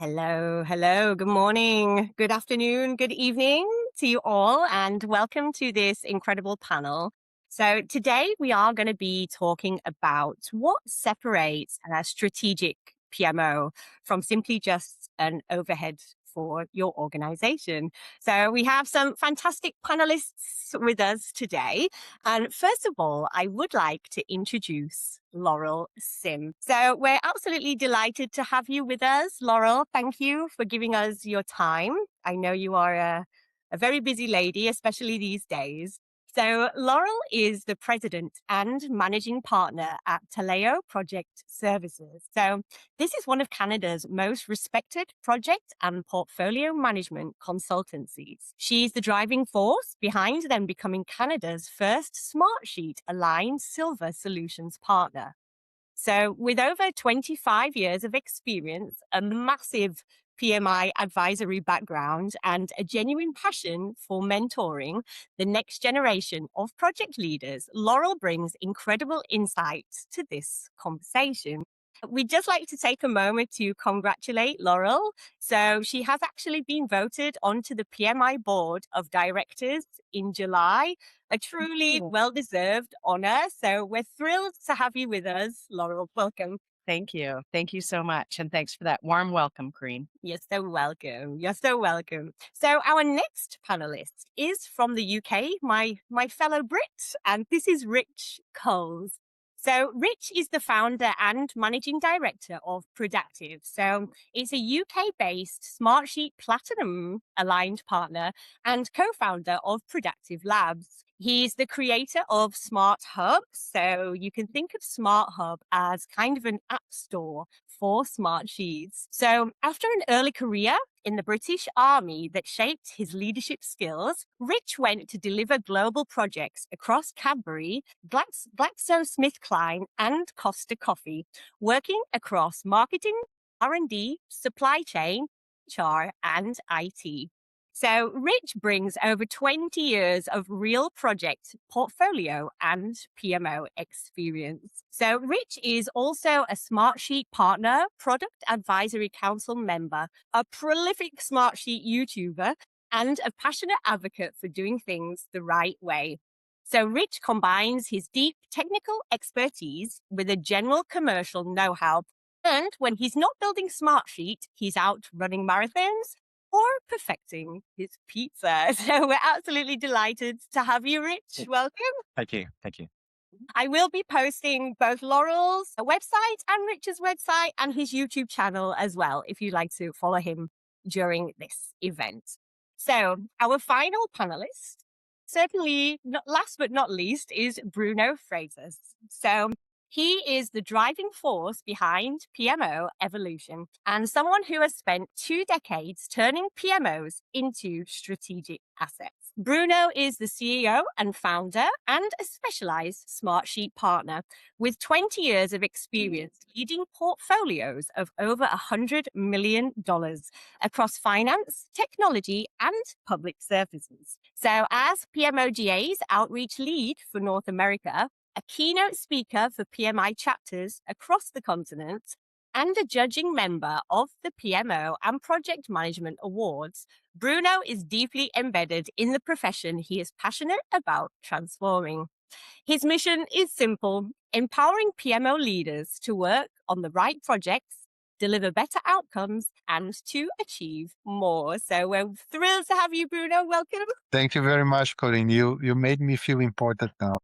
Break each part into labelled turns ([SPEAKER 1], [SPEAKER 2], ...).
[SPEAKER 1] Hello, hello, good morning, good afternoon, good evening to you all, and welcome to this incredible panel. So, today we are going to be talking about what separates a strategic PMO from simply just an overhead for your organization. So, we have some fantastic panelists with us today. And first of all, I would like to introduce Laurel Sim. So we're absolutely delighted to have you with us, Laurel. Thank you for giving us your time. I know you are a very busy lady, especially these days. So Laurel is the president and managing partner at Taleo Project Services. So this is one of Canada's most respected project and portfolio management consultancies. She's the driving force behind them becoming Canada's first Smartsheet aligned silver solutions partner. So, with over 25 years of experience, a massive PMI advisory background, and a genuine passion for mentoring the next generation of project leaders, Laurel brings incredible insights to this conversation. We'd just like to take a moment to congratulate Laurel. So, she has actually been voted onto the PMI board of directors in July, a truly well-deserved honor. So we're thrilled to have you with us, Laurel. Welcome.
[SPEAKER 2] Thank you. Thank you so much. And thanks for that warm welcome, Corrine.
[SPEAKER 1] You're so welcome. You're so welcome. So our next panelist is from the UK, my fellow Brit, and this is Rich Coles. So Rich is the founder and managing director of Productive. So it's a UK-based Smartsheet Platinum aligned partner and co-founder of Productive Labs. He's the creator of Smart Hub. So you can think of Smart Hub as kind of an app store for smart sheets. So after an early career in the British Army that shaped his leadership skills, Rich went to deliver global projects across Cadbury, GlaxoSmithKline, and Costa Coffee, working across marketing, R&D, supply chain, HR, and IT. So Rich brings over 20 years of real project portfolio and PMO experience. So Rich is also a Smartsheet partner, product advisory council member, a prolific Smartsheet YouTuber, and a passionate advocate for doing things the right way. So Rich combines his deep technical expertise with a general commercial know-how. And when he's not building Smartsheet, he's out running marathons or perfecting his pizza. So we're absolutely delighted to have you, Rich. Welcome.
[SPEAKER 3] Thank you. Thank you.
[SPEAKER 1] I will be posting both Laurel's website and Rich's website and his YouTube channel as well, if you'd like to follow him during this event. So our final panelist, certainly not last but not least, is Bruno Freitas. So he is the driving force behind PMO evolution and someone who has spent 2 decades turning PMOs into strategic assets. Bruno is the CEO and founder and a specialized Smartsheet partner with 20 years of experience leading portfolios of over $100 million across finance, technology, and public services. So as PMOGA's outreach lead for North America, a keynote speaker for PMI chapters across the continent, and a judging member of the PMO and Project Management Awards, Bruno is deeply embedded in the profession he is passionate about transforming. His mission is simple: empowering PMO leaders to work on the right projects, deliver better outcomes, and to achieve more. So we're thrilled to have you, Bruno. Welcome.
[SPEAKER 3] Thank you very much, Corinne. You made me feel important now.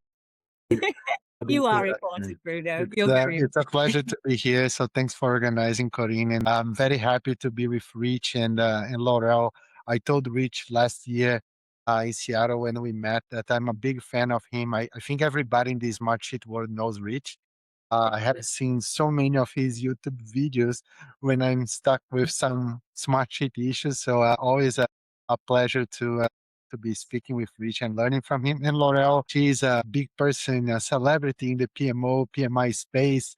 [SPEAKER 1] You are important, Bruno.
[SPEAKER 3] It's a pleasure to be here. So thanks for organizing, Corinne. And I'm very happy to be with Rich and Laurel. I told Rich last year in Seattle when we met that I'm a big fan of him. I think everybody in the Smartsheet world knows Rich. I have seen so many of his YouTube videos when I'm stuck with some Smartsheet issues. So always a pleasure to be speaking with Rich and learning from him. And Laurel, she's a big person, a celebrity in the PMO, PMI space.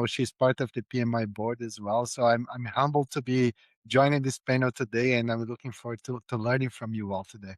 [SPEAKER 3] She's part of the PMI board as well. So I'm humbled to be joining this panel today, and I'm looking forward to learning from you all today.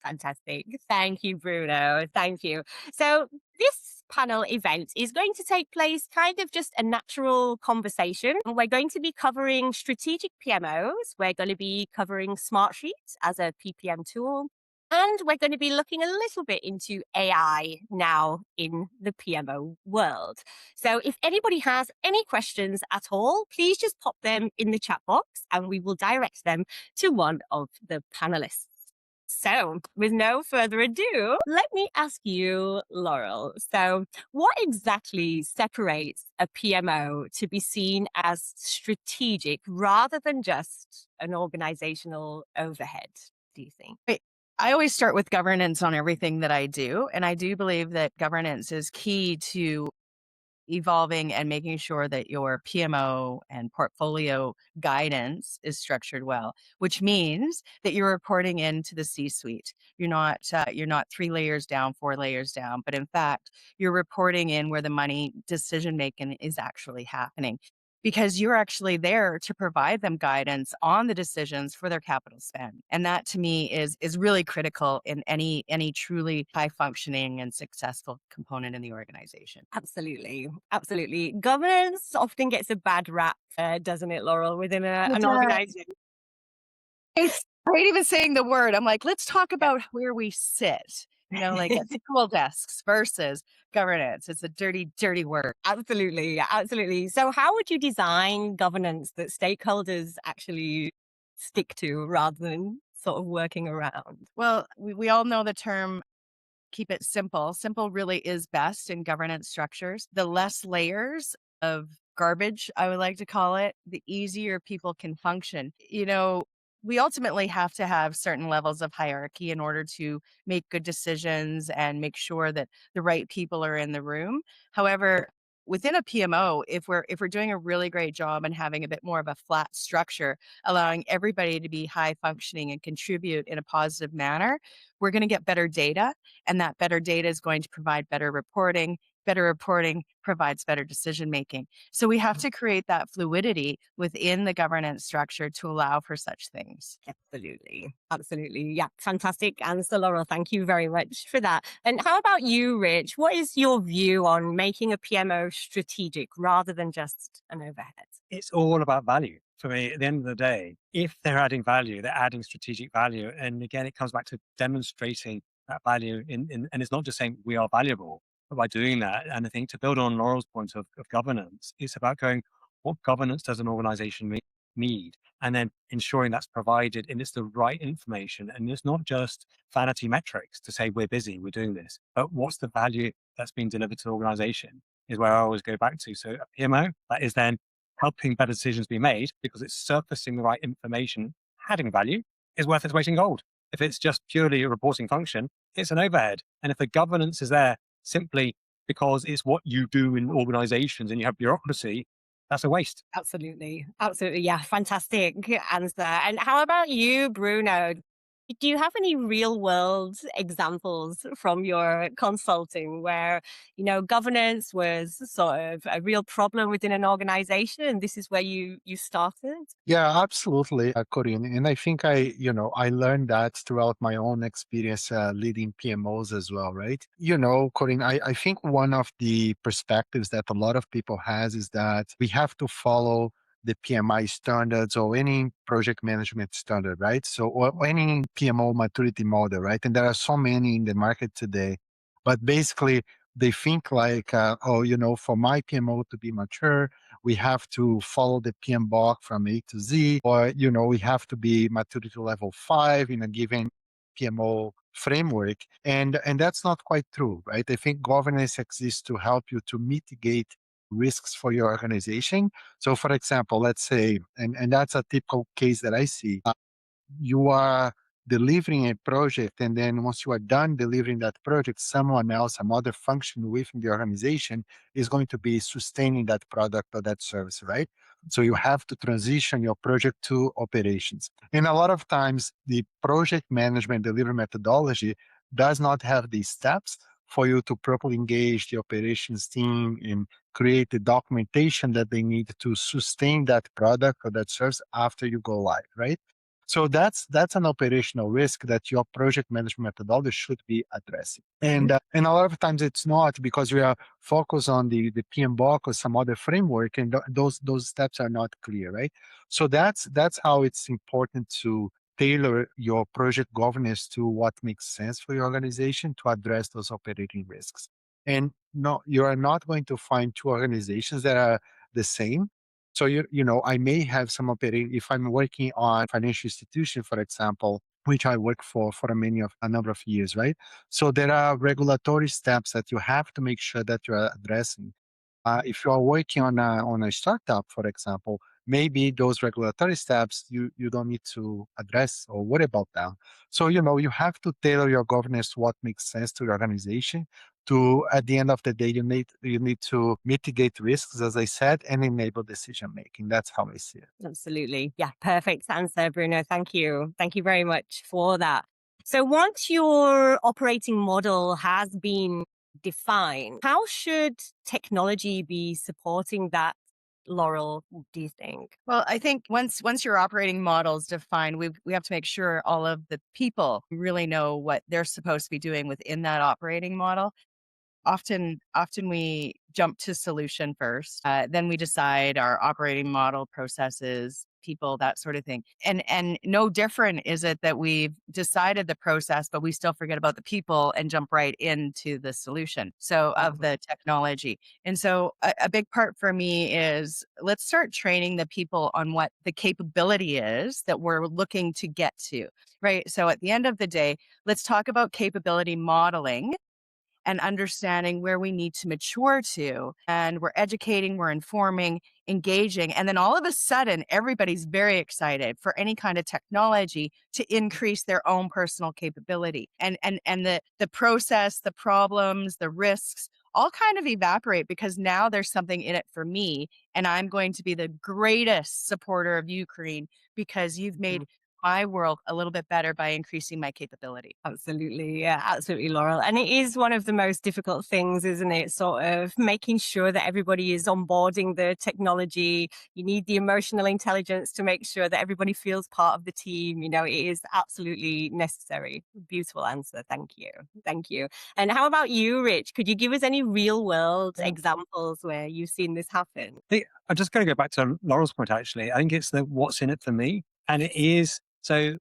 [SPEAKER 1] Fantastic. Thank you, Bruno. Thank you. So this panel event is going to take place kind of just a natural conversation. We're going to be covering strategic PMOs. We're going to be covering Smartsheet as a PPM tool. And we're going to be looking a little bit into AI now in the PMO world. So if anybody has any questions at all, please just pop them in the chat box and we will direct them to one of the panelists. So, with no further ado, let me ask you, Laurel. So, what exactly separates a PMO to be seen as strategic rather than just an organizational overhead, do you think?
[SPEAKER 2] I always start with governance on everything that I do. And I do believe that governance is key to evolving and making sure that your PMO and portfolio guidance is structured well, which means that you're reporting into the C-suite. You're not 3 layers down, 4 layers down, but in fact, you're reporting in where the money decision making is actually happening. Because you're actually there to provide them guidance on the decisions for their capital spend. And that to me is really critical in any truly high functioning and successful component in the organization.
[SPEAKER 1] Absolutely. Absolutely. Governance often gets a bad rap, doesn't it, Laurel, within
[SPEAKER 2] It
[SPEAKER 1] an organization?
[SPEAKER 2] I hate even saying the word. I'm like, let's talk about where we sit, like at school desks versus governance. It's a dirty, dirty word.
[SPEAKER 1] Absolutely. Absolutely. So, how would you design governance that stakeholders actually stick to rather than sort of working around?
[SPEAKER 2] Well, we all know the term keep it simple. Simple really is best in governance structures. The less layers of garbage, I would like to call it, the easier people can function. We ultimately have to have certain levels of hierarchy in order to make good decisions and make sure that the right people are in the room. However, within a PMO, if we're doing a really great job and having a bit more of a flat structure, allowing everybody to be high functioning and contribute in a positive manner, we're going to get better data, and that better data is going to provide better reporting. Better reporting provides better decision making. So we have to create that fluidity within the governance structure to allow for such things.
[SPEAKER 1] Absolutely. Absolutely. Yeah. Fantastic answer, Laurel. Thank you very much for that. And how about you, Rich? What is your view on making a PMO strategic rather than just an overhead?
[SPEAKER 4] It's all about value for me at the end of the day. If they're adding value, they're adding strategic value. And again, it comes back to demonstrating that value and it's not just saying we are valuable, but by doing that. And I think to build on Laurel's point of governance, it's about going, what governance does an organization need? And then ensuring that's provided and it's the right information. And it's not just vanity metrics to say we're busy, we're doing this, but what's the value that's being delivered to the organization is where I always go back to. So a PMO that is then helping better decisions be made because it's surfacing the right information, adding value, is worth its weight in gold. If it's just purely a reporting function, it's an overhead. And if the governance is there simply because it's what you do in organizations and you have bureaucracy, that's a waste.
[SPEAKER 1] Absolutely. Absolutely. Yeah. Fantastic answer. And how about you, Bruno? Do you have any real world examples from your consulting where, governance was sort of a real problem within an organization and this is where you started?
[SPEAKER 3] Yeah, absolutely, Corinne. And I think I learned that throughout my own experience leading PMOs as well, right? Corinne, I think one of the perspectives that a lot of people has is that we have to follow the PMI standards or any project management standard, right? So, or any PMO maturity model, right? And there are so many in the market today. But basically, they think like, for my PMO to be mature, we have to follow the PMBOK from A to Z, or we have to be maturity level 5 in a given PMO framework, and that's not quite true, right? I think governance exists to help you to mitigate risks for your organization. So, for example, let's say, and that's a typical case that I see, you are delivering a project, and then once you are done delivering that project, someone else, some other function within the organization is going to be sustaining that product or that service, right? So you have to transition your project to operations. And a lot of times the project management delivery methodology does not have these steps for you to properly engage the operations team and create the documentation that they need to sustain that product or that service after you go live, right? So that's an operational risk that your project management methodology should be addressing. And a lot of times it's not because we are focused on the PM box or some other framework, and those steps are not clear, right? So that's how it's important to tailor your project governance to what makes sense for your organization to address those operating risks. And no, you are not going to find two organizations that are the same. So I may have some operating if I'm working on financial institution, for example, which I work for a number of years, right? So there are regulatory steps that you have to make sure that you're addressing. If you are working on a startup, for example, maybe those regulatory steps you don't need to address or worry about them. So you have to tailor your governance to what makes sense to your organization. To at the end of the day, you need to mitigate risks, as I said, and enable decision making. That's how I see it.
[SPEAKER 1] Absolutely. Yeah, perfect answer, Bruno. Thank you. Thank you very much for that. So once your operating model has been defined, how should technology be supporting that, Laurel, do you think?
[SPEAKER 2] Well, I think once your operating model is defined, we have to make sure all of the people really know what they're supposed to be doing within that operating model. Often we jump to solution first, then we decide our operating model, processes, people, that sort of thing. And no different is it that we've decided the process, but we still forget about the people and jump right into the solution. So of the technology. And so a big part for me is let's start training the people on what the capability is that we're looking to get to. Right. So at the end of the day, let's talk about capability modeling and understanding where we need to mature to. And we're educating, we're informing, engaging. And then all of a sudden, everybody's very excited for any kind of technology to increase their own personal capability. And the process, the problems, the risks all kind of evaporate because now there's something in it for me. And I'm going to be the greatest supporter of Ukraine because you've made my world a little bit better by increasing my capability.
[SPEAKER 1] Absolutely. Yeah, absolutely, Laurel. And it is one of the most difficult things, isn't it? Sort of making sure that everybody is onboarding the technology. You need the emotional intelligence to make sure that everybody feels part of the team. It is absolutely necessary. Beautiful answer. Thank you. Thank you. And how about you, Rich? Could you give us any real world examples where you've seen this happen?
[SPEAKER 4] I'm just going to go back to Laurel's point, actually. I think it's the what's in it for me. And it is, so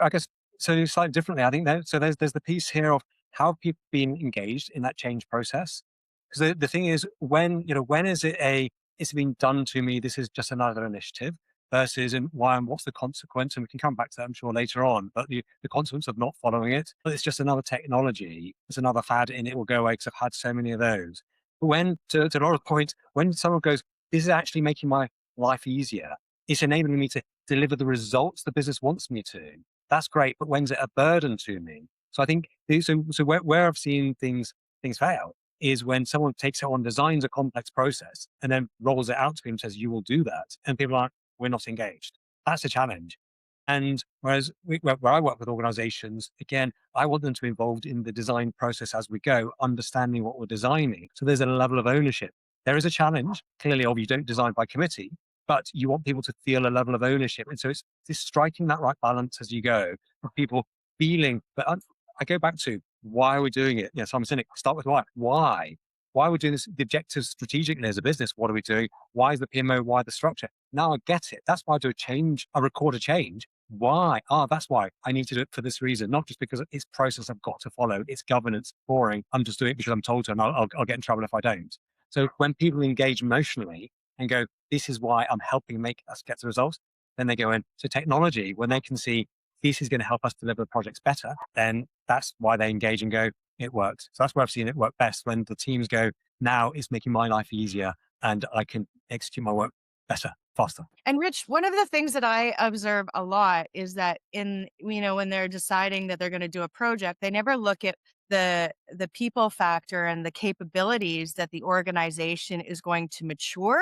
[SPEAKER 4] I guess, so slightly differently, I think there's the piece here of how have people been engaged in that change process. Because the thing is, when is it's been done to me, this is just another initiative versus and what's the consequence? And we can come back to that, I'm sure, later on. But the consequence of not following it, but it's just another technology. It's another fad and it will go away because I've had so many of those. But when, to Laura's point, when someone goes, this is actually making my life easier, it's enabling me to deliver the results the business wants me to. That's great, but when's it a burden to me? So I think so where I've seen things fail is when someone takes it on, designs a complex process, and then rolls it out to people and says, "You will do that," and people are, "We're not engaged." That's a challenge. And whereas where I work with organizations, again, I want them to be involved in the design process as we go, understanding what we're designing. So there's a level of ownership. There is a challenge, clearly, of you don't design by committee, but you want people to feel a level of ownership. And so it's just striking that right balance as you go of people feeling. But I go back to why are we doing it? Yeah, Simon Sinek, start with why. Why? Why are we doing this? The objectives strategically as a business, what are we doing? Why is the PMO? Why the structure? Now I get it. That's why I do a change, I record a change. Why? That's why I need to do it for this reason, not just because it's process I've got to follow. It's governance, boring. I'm just doing it because I'm told to, and I'll get in trouble if I don't. So when people engage emotionally and go, this is why I'm helping make us get the results, then they go in. So technology, when they can see this is going to help us deliver the projects better, then that's why they engage and go, it works. So that's where I've seen it work best, when the teams go, now it's making my life easier and I can execute my work better, faster.
[SPEAKER 2] And Rich, one of the things that I observe a lot is that when they're deciding that they're going to do a project, they never look at the people factor and the capabilities that the organization is going to mature.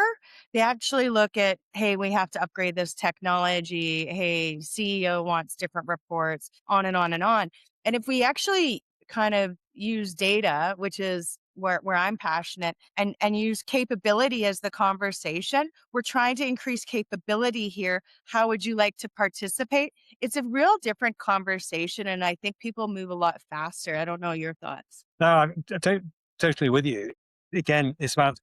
[SPEAKER 2] They actually look at, hey, we have to upgrade this technology. Hey, CEO wants different reports, on and on and on. And if we actually kind of use data, which is where I'm passionate, and use capability as the conversation. We're trying to increase capability here. How would you like to participate? It's a real different conversation, and I think people move a lot faster. I don't know your thoughts.
[SPEAKER 4] No, totally with you. Again, it's about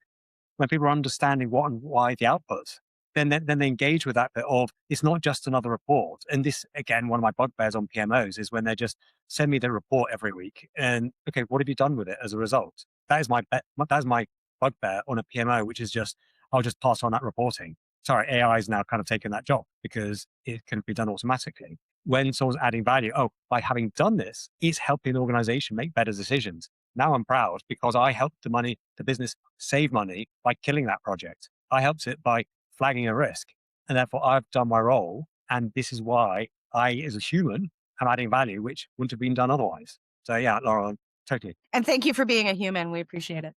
[SPEAKER 4] when people are understanding what and why the outputs, then they engage with that bit of it's not just another report. And this again, one of my bugbears on PMOs is when they just send me the report every week and okay, what have you done with it as a result? That is that is my bugbear on a PMO, which is just I'll just pass on that reporting. Sorry, AI is now kind of taken that job because it can be done automatically. When someone's adding value, oh, by having done this, it's helping the organization make better decisions. Now I'm proud because I helped the business save money by killing that project. I helped it by flagging a risk. And therefore I've done my role. And this is why I, as a human, am adding value, which wouldn't have been done otherwise. So yeah, Laura, totally.
[SPEAKER 2] And thank you for being a human. We appreciate it.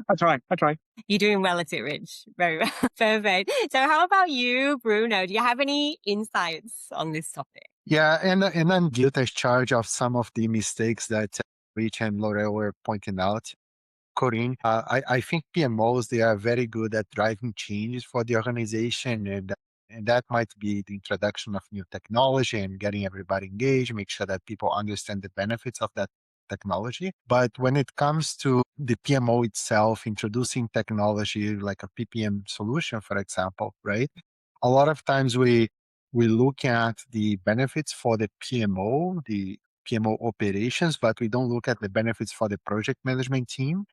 [SPEAKER 4] I try. I try.
[SPEAKER 1] You're doing well at it, Rich. Very well. Perfect. So how about you, Bruno? Do you have any insights on this topic?
[SPEAKER 3] Yeah, and I'm guilty as charged of some of the mistakes that Rich and Laurel were pointing out. Corinne, I think PMOs, they are very good at driving changes for the organization, and that might be the introduction of new technology and getting everybody engaged, make sure that people understand the benefits of that technology. But when it comes to the PMO itself, introducing technology like a PPM solution, for example, right? A lot of times we look at the benefits for the PMO operations, but we don't look at the benefits for the project management team.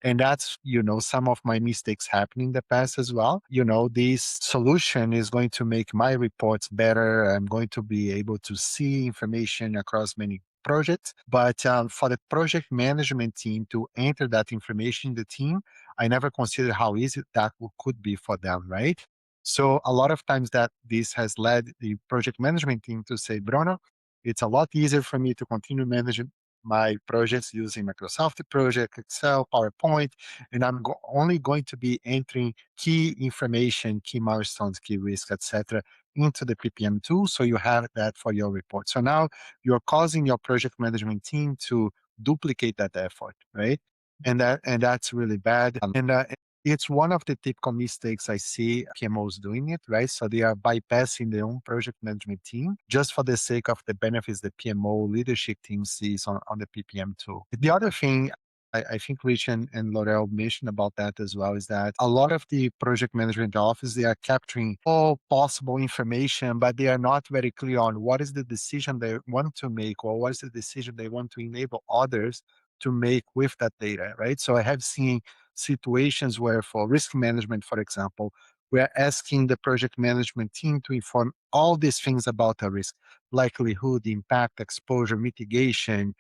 [SPEAKER 3] And that's, some of my mistakes happening in the past as well. This solution is going to make my reports better. I'm going to be able to see information across many projects. But for the project management team to enter that information in the team, I never considered how easy that could be for them, right? So a lot of times that this has led the project management team to say, Bruno, it's a lot easier for me to continue managing my projects using Microsoft Project, Excel, PowerPoint, and I'm only going to be entering key information, key milestones, key risks, etc., into the PPM tool. So you have that for your report. So now you're causing your project management team to duplicate that effort, right? And that's really bad. And it's one of the typical mistakes I see PMOs doing it, right? So they are bypassing their own project management team just for the sake of the benefits the PMO leadership team sees on the PPM tool. The other thing I think Rich and Laurel mentioned about that as well is that a lot of the project management office, they are capturing all possible information, but they are not very clear on what is the decision they want to make or what is the decision they want to enable others to make with that data, right? So I have seen situations where for risk management, for example, we're asking the project management team to inform all these things about a risk, likelihood, impact, exposure, mitigation,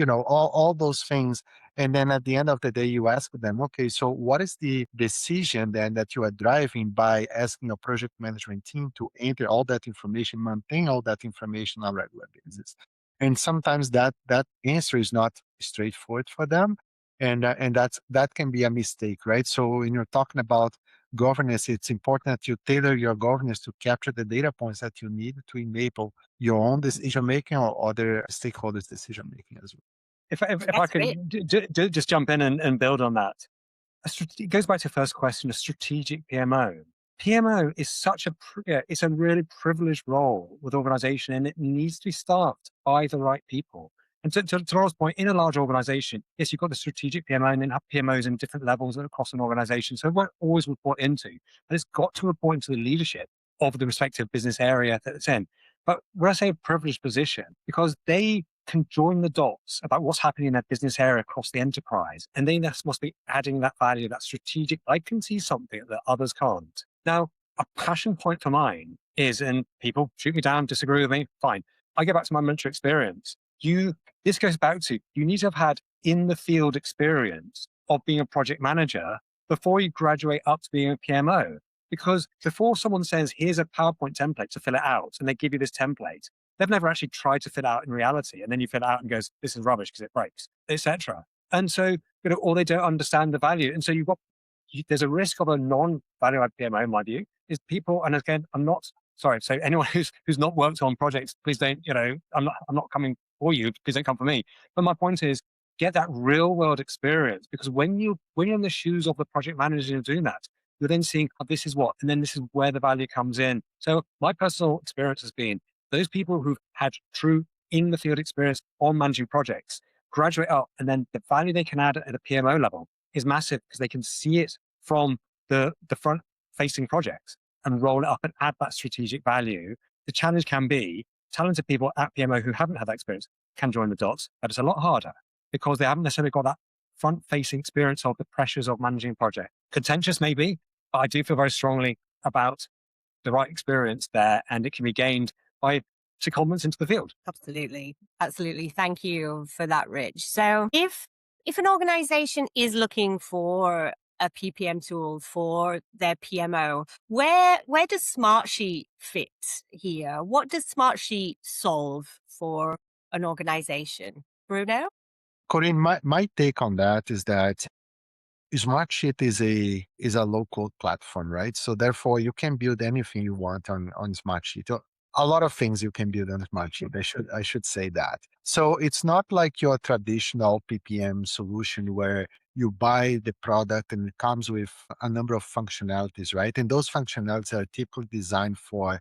[SPEAKER 3] all those things. And then at the end of the day, you ask them, okay, so what is the decision then that you are driving by asking a project management team to enter all that information, maintain all that information on a regular basis? And sometimes that answer is not straightforward for them. And that can be a mistake, right? So when you're talking about governance, it's important that you tailor your governance to capture the data points that you need to enable your own decision making or other stakeholders' decision making as well.
[SPEAKER 4] If I
[SPEAKER 1] That's great.
[SPEAKER 4] can just jump in and build on that, it goes back to the first question, a strategic PMO. PMO is it's a really privileged role with organization, and it needs to be staffed by the right people. And to Laura's point, in a large organization, yes, you've got the strategic PMO and then have PMOs in different levels across an organization. So it won't always report into, but it's got to report into the leadership of the respective business area that it's in. But when I say a privileged position, because they can join the dots about what's happening in that business area across the enterprise. And they must be adding that value, that strategic, I can see something that others can't. Now, a passion point for mine is, and people shoot me down, disagree with me, fine. I go back to my military experience. This goes back to, you need to have had in the field experience of being a project manager before you graduate up to being a PMO. Because before someone says, here's a PowerPoint template to fill it out, and they give you this template, they've never actually tried to fit out in reality. And then you fill it out and goes, this is rubbish because it breaks, etc. And so, or they don't understand the value. And so there's a risk of a non-value add PMO, in my view, is people, and again, I'm not, sorry, so anyone who's not worked on projects, please don't, I'm not coming for you, please don't come for me. But my point is, get that real world experience. Because when you're in the shoes of the project manager and doing that, you're then seeing, oh, this is what, and then this is where the value comes in. So my personal experience has been those people who've had true in the field experience on managing projects graduate up, and then the value they can add at a PMO level is massive because they can see it from the front facing projects and roll it up and add that strategic value. The challenge can be talented people at PMO who haven't had that experience can join the dots, but it's a lot harder because they haven't necessarily got that front facing experience of the pressures of managing a project. Contentious maybe, but I do feel very strongly about the right experience there, and it can be gained by secondments into the field.
[SPEAKER 1] Absolutely. Absolutely. Thank you for that, Rich. So if an organization is looking for a PPM tool for their PMO, where does Smartsheet fit here? What does Smartsheet solve for an organization? Bruno?
[SPEAKER 3] Corinne, my take on that is that Smartsheet is a local platform, right? So therefore, you can build anything you want on Smartsheet. A lot of things you can build on Smartsheet. I should say that. So it's not like your traditional PPM solution where you buy the product and it comes with a number of functionalities, right? And those functionalities are typically designed for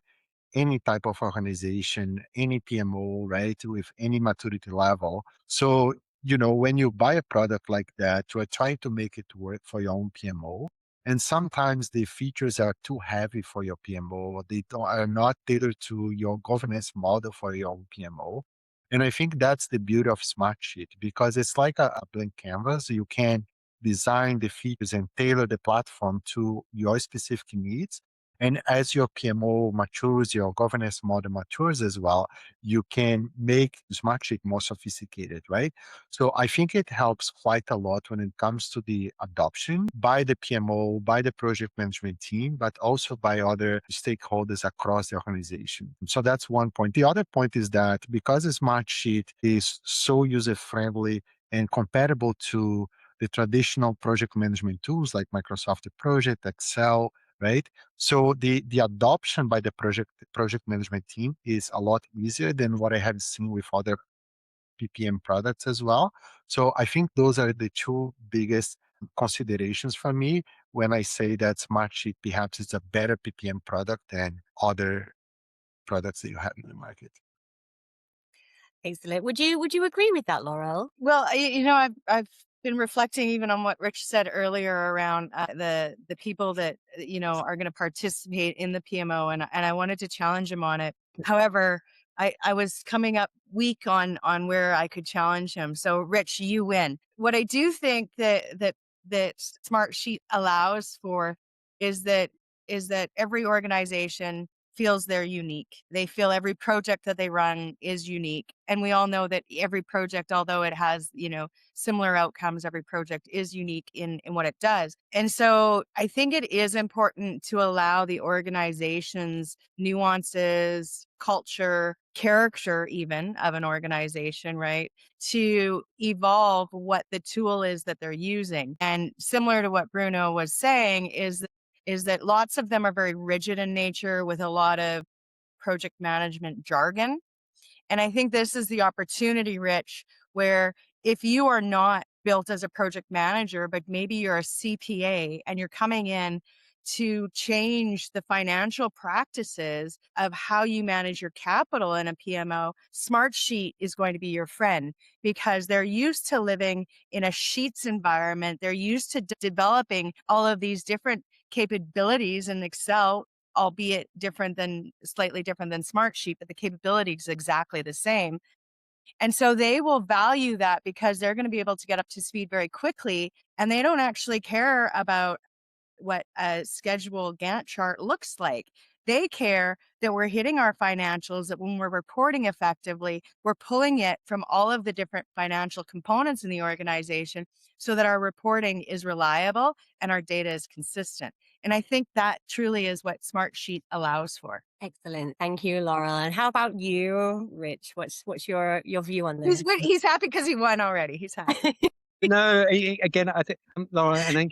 [SPEAKER 3] any type of organization, any PMO, right, with any maturity level. So, when you buy a product like that, you are trying to make it work for your own PMO. And sometimes the features are too heavy for your PMO, or are not tailored to your governance model for your own PMO. And I think that's the beauty of Smartsheet because it's like a blank canvas. You can design the features and tailor the platform to your specific needs, and as your PMO matures, your governance model matures as well, you can make Smartsheet more sophisticated, right? So I think it helps quite a lot when it comes to the adoption by the PMO, by the project management team, but also by other stakeholders across the organization. So that's one point. The other point is that because Smartsheet is so user friendly and compatible to the traditional project management tools like Microsoft Project, Excel, right? So the adoption by the project management team is a lot easier than what I have seen with other PPM products as well. So I think those are the two biggest considerations for me when I say that Smartsheet perhaps is a better PPM product than other products that you have in the market.
[SPEAKER 1] Excellent. Would you agree with that, Laurel?
[SPEAKER 2] Well, I've been reflecting even on what Rich said earlier around the people that are going to participate in the PMO, and I wanted to challenge him on it. However, I was coming up weak on where I could challenge him. So, Rich, you win. What I do think that Smartsheet allows for is that every organization feels they're unique. They feel every project that they run is unique. And we all know that every project, although it has, similar outcomes, every project is unique in what it does. And so I think it is important to allow the organization's nuances, culture, character, even of an organization, right, to evolve what the tool is that they're using. And similar to what Bruno was saying is that lots of them are very rigid in nature with a lot of project management jargon. And I think this is the opportunity, Rich, where if you are not built as a project manager, but maybe you're a CPA and you're coming in to change the financial practices of how you manage your capital in a PMO, Smartsheet is going to be your friend because they're used to living in a Sheets environment. They're used to developing all of these different capabilities in Excel, albeit slightly different than Smartsheet, but the capability is exactly the same. And so they will value that because they're going to be able to get up to speed very quickly, and they don't actually care about what a scheduled Gantt chart looks like. They care that we're hitting our financials, that when we're reporting effectively, we're pulling it from all of the different financial components in the organization so that our reporting is reliable and our data is consistent. And I think that truly is what Smartsheet allows for.
[SPEAKER 1] Excellent. Thank you, Laurel. And how about you, Rich? What's your view on this?
[SPEAKER 2] He's happy because he won already. He's happy.
[SPEAKER 4] No, again, I think, Laura, and then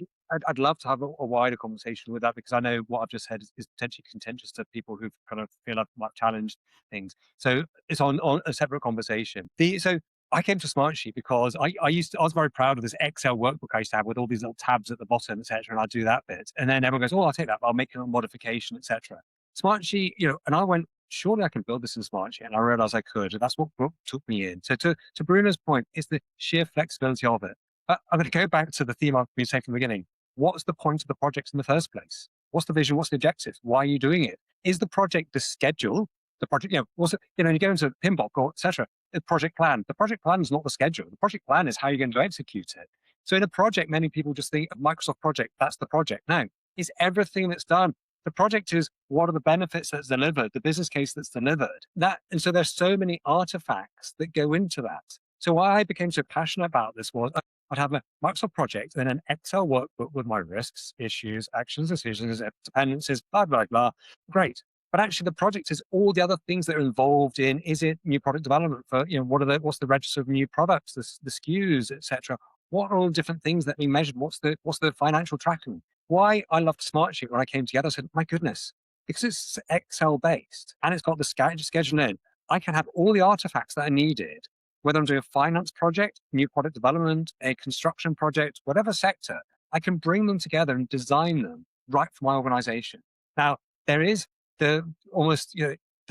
[SPEAKER 4] I'd love to have a wider conversation with that because I know what I've just said is potentially contentious to people who kind of feel like might challenge things. So it's on a separate conversation. So I came to Smartsheet because I was very proud of this Excel workbook I used to have with all these little tabs at the bottom, et cetera. And I'd do that bit. And then everyone goes, oh, I'll take that, but I'll make a modification, et cetera. Smartsheet, and I went, surely I can build this in Smartsheet. And I realized I could. And that's what took me in. So to Bruno's point, it's the sheer flexibility of it. But I'm going to go back to the theme I've been saying from the beginning. What's the point of the project in the first place? What's the vision? What's the objective? Why are you doing it? Is the project the schedule? The project, was it, you go into PMBOK or et cetera, the project plan. The project plan is not the schedule. The project plan is how you're going to execute it. So in a project, many people just think of Microsoft project, that's the project. No, it's everything that's done. The project is what are the benefits that's delivered, the business case that's delivered. And so there's so many artifacts that go into that. So why I became so passionate about this was I'd have a Microsoft project and an Excel workbook with my risks, issues, actions, decisions, dependencies, blah, blah, blah. Great. But actually the project is all the other things that are involved in, is it new product development for, what's the register of new products, the SKUs, et cetera. What are all the different things that we measured? What's the financial tracking? Why I loved Smartsheet when I came together, I said, my goodness, because it's Excel based and it's got the schedule in, I can have all the artifacts that are needed, whether I'm doing a finance project, new product development, a construction project, whatever sector, I can bring them together and design them right for my organization. Now, there is the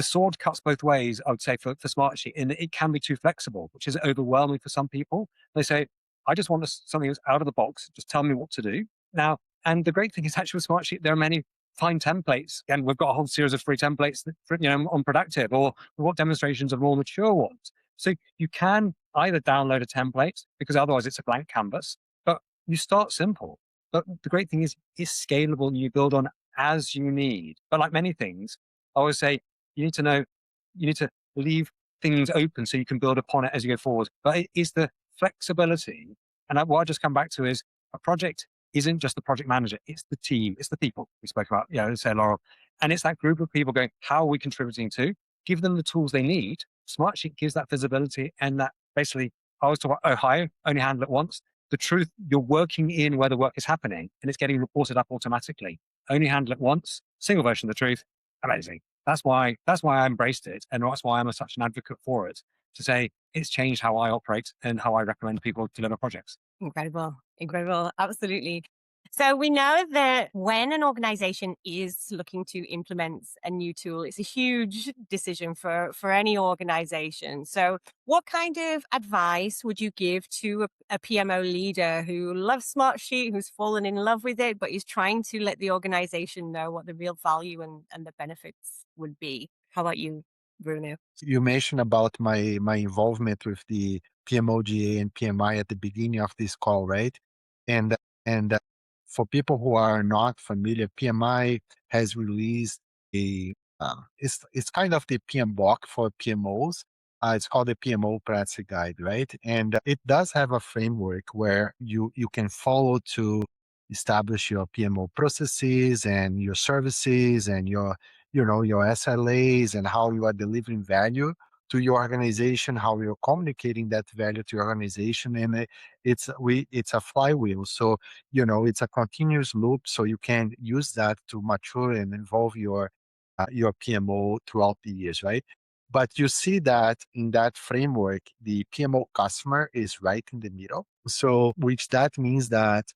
[SPEAKER 4] sword cuts both ways, I would say, for Smartsheet, in that it can be too flexible, which is overwhelming for some people. They say, I just want something that's out of the box, just tell me what to do. Now, and the great thing is actually with Smartsheet, there are many fine templates. And we've got a whole series of free templates on Productive, or we've got demonstrations of more mature ones. So you can either download a template, because otherwise it's a blank canvas, but you start simple. But the great thing is it's scalable and you build on as you need. But like many things, I always say you need to leave things open so you can build upon it as you go forward. But it is the flexibility. And what I just come back to is a project isn't just the project manager, it's the team, it's the people we spoke about, say Laurel. And it's that group of people going, how are we contributing to? Give them the tools they need. Smartsheet gives that visibility and that basically, I was talking about Ohio, only handle it once. The truth, you're working in where the work is happening and it's getting reported up automatically. Only handle it once, single version of the truth. Amazing. That's why I embraced it. And that's why I'm such an advocate for it, to say it's changed how I operate and how I recommend people deliver projects.
[SPEAKER 1] Incredible. Incredible. Absolutely. So we know that when an organization is looking to implement a new tool, it's a huge decision for any organization. So what kind of advice would you give to a PMO leader who loves Smartsheet, who's fallen in love with it, but is trying to let the organization know what the real value and the benefits would be? How about you, Bruno?
[SPEAKER 3] You mentioned about my involvement with the PMOGA and PMI at the beginning of this call, right? And for people who are not familiar, PMI has released it's kind of the PMBOK for PMOs. It's called the PMO Practice Guide, right? And it does have a framework where you can follow to establish your PMO processes and your services and your SLAs and how you are delivering value to your organization, how you're communicating that value to your organization, and it's a flywheel. So it's a continuous loop. So you can use that to mature and involve your PMO throughout the years, right? But you see that in that framework, the PMO customer is right in the middle. So, which that means that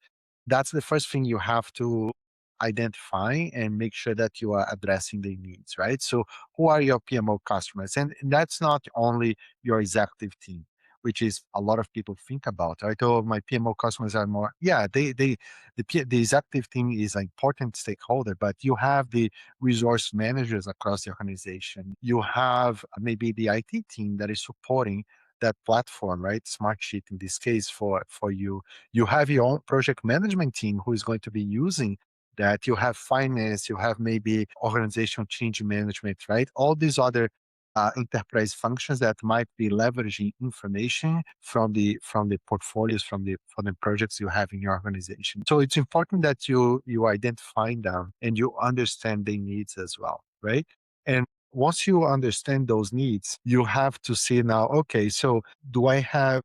[SPEAKER 3] that's the first thing you have to identify and make sure that you are addressing their needs, right? So, who are your PMO customers? And that's not only your executive team, which is a lot of people think about. Right? Oh, my PMO customers are more, yeah, the executive team is an important stakeholder, but you have the resource managers across the organization. You have maybe the IT team that is supporting that platform, right? Smartsheet in this case for you. You have your own project management team who is going to be using that. You have finance, you have maybe organizational change management, right? All these other enterprise functions that might be leveraging information from the portfolios from the projects you have in your organization. So it's important that you identify them and you understand their needs as well, right? And once you understand those needs, you have to see now, okay, so do I have,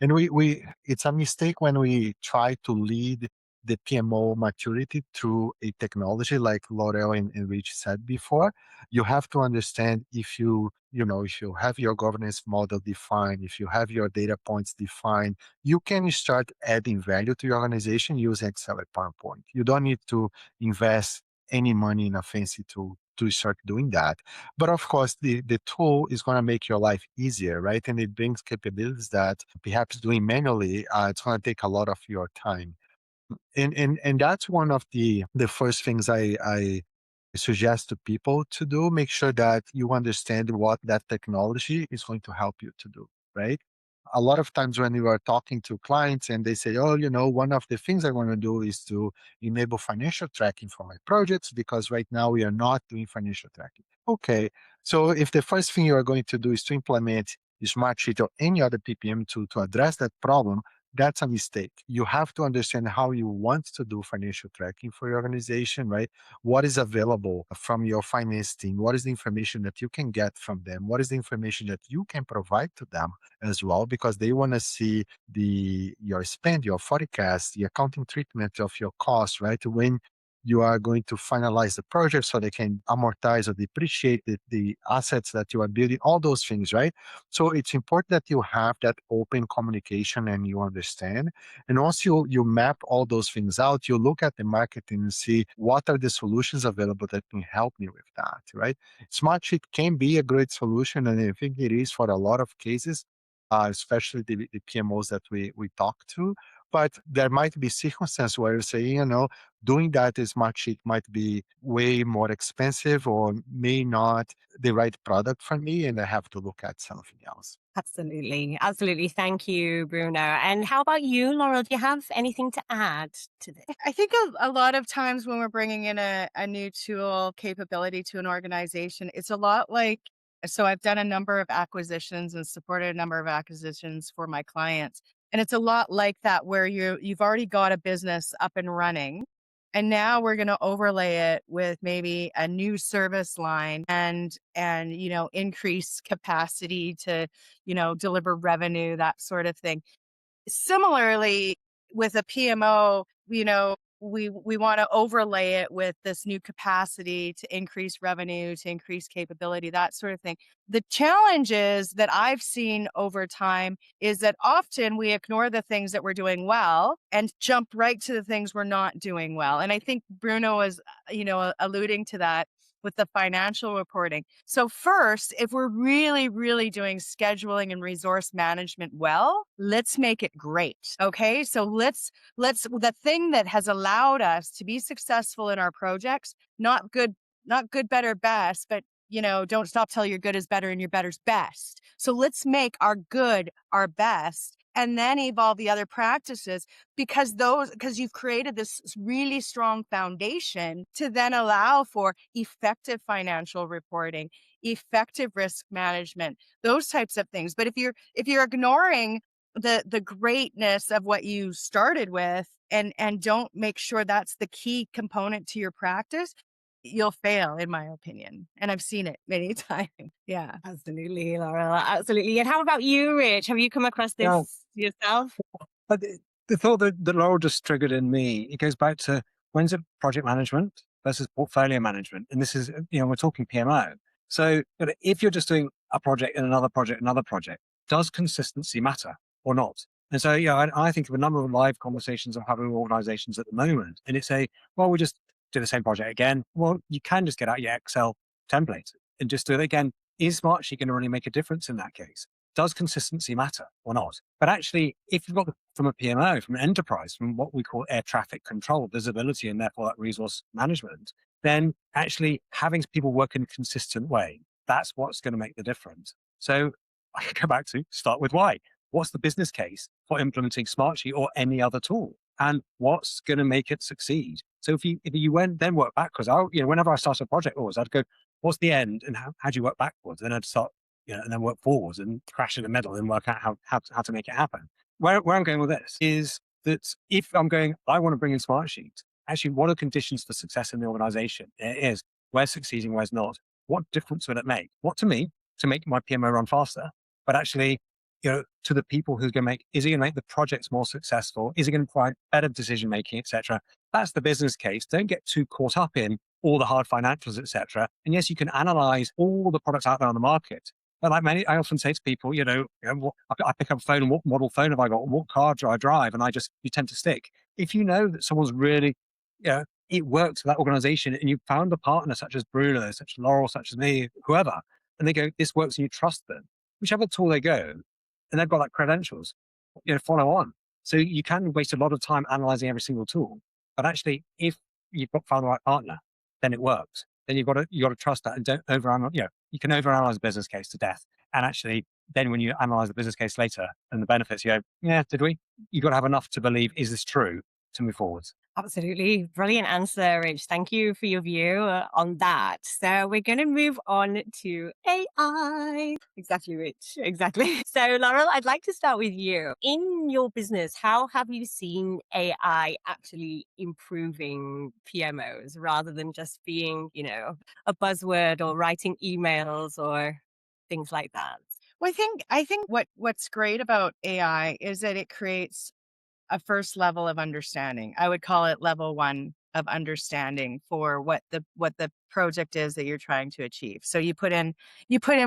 [SPEAKER 3] and we it's a mistake when we try to lead the PMO maturity through a technology like Laurel and Rich said before. You have to understand if if you have your governance model defined, if you have your data points defined, you can start adding value to your organization using Excel and PowerPoint. You don't need to invest any money in a fancy tool to start doing that. But of course, the tool is going to make your life easier, right? And it brings capabilities that perhaps doing manually, it's going to take a lot of your time. And that's one of the first things I suggest to people to do. Make sure that you understand what that technology is going to help you to do, right? A lot of times when you are talking to clients and they say, oh, one of the things I want to do is to enable financial tracking for my projects because right now we are not doing financial tracking. Okay, so if the first thing you are going to do is to implement Smartsheet or any other PPM to address that problem, that's a mistake. You have to understand how you want to do financial tracking for your organization, right? What is available from your finance team? What is the information that you can get from them? What is the information that you can provide to them as well? Because they want to see your spend, your forecast, the accounting treatment of your costs, right? When you are going to finalize the project so they can amortize or depreciate the assets that you are building, all those things, right? So it's important that you have that open communication and you understand. And once you map all those things out, you look at the market and see what are the solutions available that can help me with that, right? Smartsheet can be a great solution, and I think it is for a lot of cases, especially the PMOs that we talk to. But there might be circumstances where you say, doing that in Smartsheet might be way more expensive or may not the right product for me, and I have to look at something else.
[SPEAKER 1] Absolutely. Absolutely. Thank you, Bruno. And how about you, Laurel? Do you have anything to add to this?
[SPEAKER 2] I think a lot of times when we're bringing in a new tool capability to an organization, it's a lot like, so I've done a number of acquisitions and supported a number of acquisitions for my clients. And it's a lot like that where you've already got a business up and running. And now we're going to overlay it with maybe a new service line and increase capacity to, deliver revenue, that sort of thing. Similarly, with a PMO, we want to overlay it with this new capacity to increase revenue, to increase capability, that sort of thing. The challenges that I've seen over time is that often we ignore the things that we're doing well and jump right to the things we're not doing well. And I think Bruno was, alluding to that with the financial reporting. So first, if we're really, really doing scheduling and resource management well, let's make it great. Okay. So let's the thing that has allowed us to be successful in our projects, not good, better, best, but don't stop till your good is better and your better's best. So let's make our good our best and then evolve the other practices because you've created this really strong foundation to then allow for effective financial reporting, effective risk management, those types of things. But if you're ignoring the greatness of what you started with and don't make sure that's the key component to your practice, you'll fail, in my opinion. And I've seen it many times. Yeah.
[SPEAKER 1] Absolutely, Laurel. Absolutely. And how about you, Rich? Have you come across
[SPEAKER 4] Yeah.
[SPEAKER 1] this yourself?
[SPEAKER 4] But the thought that Laurel just triggered in me, it goes back to when's it project management versus portfolio management? And this is, we're talking PMO. So but if you're just doing a project and another project, does consistency matter or not? And so, I think of a number of live conversations I'm having with organizations at the moment, and it's well, we just do the same project again. Well, you can just get out your Excel template and just do it again. Is Smartsheet going to really make a difference in that case? Does consistency matter or not? But actually, if you've got from a PMO, from an enterprise, from what we call air traffic control, visibility, and therefore that resource management, then actually having people work in a consistent way, that's what's going to make the difference. So I can go back to start with why. What's the business case for implementing Smartsheet or any other tool? And what's going to make it succeed? So if you went then work backwards, whenever I start a project, always I'd go, what's the end and how do you work backwards? Then I'd start and then work forwards and crash in the middle and work out how to make it happen. Where I'm going with this is that if I'm going, I want to bring in Smartsheet, actually, what are conditions for success in the organization? It is where's succeeding, where's not. What difference will it make? What to me to make my PMO run faster, but actually, to the people who's going to make, is it going to make the projects more successful? Is it going to provide better decision making, etc.? That's the business case. Don't get too caught up in all the hard financials, etc. And yes, you can analyze all the products out there on the market. But like I often say to people, I pick up a phone and what model phone have I got? What car do I drive? And you tend to stick. If you know that someone's really, it works for that organization and you found a partner such as Bruno, such as Laurel, such as me, whoever, and they go, this works and you trust them, whichever tool they go, and they've got like credentials, follow on. So you can waste a lot of time analyzing every single tool. But actually, if you've found the right partner, then it works. Then you got to trust that and don't overanalyze. You can overanalyze a business case to death. And actually, then when you analyze the business case later and the benefits, you go, yeah, did we? You got to have enough to believe, is this true, to move forwards.
[SPEAKER 1] Absolutely. Brilliant answer, Rich. Thank you for your view on that. So we're going to move on to AI. Exactly, Rich. Exactly. So, Laurel, I'd like to start with you. In your business, how have you seen AI actually improving PMOs rather than just being, a buzzword or writing emails or things like that?
[SPEAKER 2] Well, I think what's great about AI is that it creates a first level of understanding. I would call it level 1 of understanding for what the project is that you're trying to achieve. So you put in